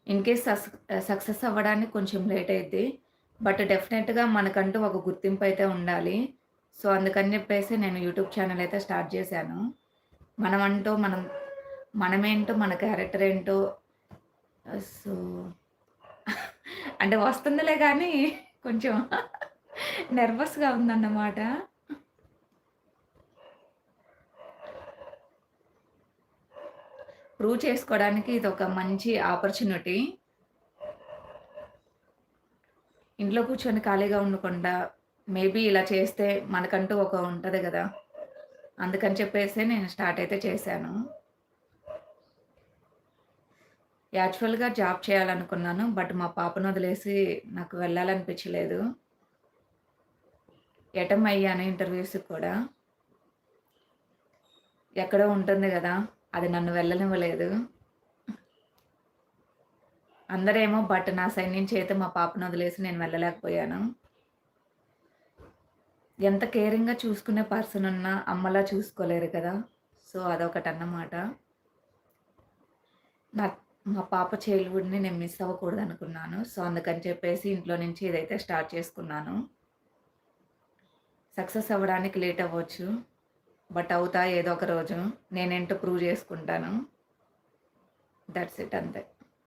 In case success అవ్వడానికి కొంచెం late అయిద్ది. బట్ డెఫినెట్‌గా మనకంటూ ఒక గుర్తింపయితే ఉండాలి. సో, అందుకని జెప్పేసి నేను యూట్యూబ్ ఛానెల్ అయితే స్టార్ట్ జేశాను. మనమంటూ మనమేంటో, మన క్యారెక్టర్ ఏంటో సో, అంటే వస్తుందిలే గానీ కొంచెం నెర్వస్‌గా ఉందన్నమాట. ప్రూవ్ చేసుకోవడానికి ఇదొక మంచి ఆపర్చునిటీ. ఇంట్లో కూర్చొని ఖాళీగా ఉండకుండా మేబీ ఇలా చేస్తే మనకంటూ ఒక ఉంటది గదా! అందుకని చెప్పేసి నేను స్టార్ట్ అయితే చేశాను. యాక్చువల్‌గా జాబ్ చేయాలనుకున్నాను. బట్ మా పాపనొదిలేసి నాకు వెళ్ళాలనిపించలేదు. అటెంప్ట్ అయ్యాను ఇంటర్‌వ్యూస్‌కి కూడా. ఎక్కడో ఉంటుంది గదా! అది నన్ను వెళ్ళనివ్వలేదు. అందరేమో బట్ నా సైడ్ నుంచి అయితే మా పాపనొదిలేసి నేను వెళ్ళలేకపోయాను. ఎంత కేరింగ్‌గా చూసుకునే పర్సన్ ఉన్నా అమ్మలా చూసుకోలేరు కదా! సో, అదొకటన్నమాట. నా మా పాప చైల్డ్‌హుడ్‌ని నేను మిస్ అవ్వకూడదనుకున్నాను. సో, అందుకని చెప్పేసి ఇంట్లో నుంచి ఇదైతే స్టార్ట్ చేసుకున్నాను. సక్సెస్ అవ్వడానికి లేట్ అవ్వచ్చు. బట్ అవుతా ఏదో ఒక రోజు. నేనేంటో ప్రూవ్ చేసుకుంటాను. దట్స్ ఇట్ అంతే.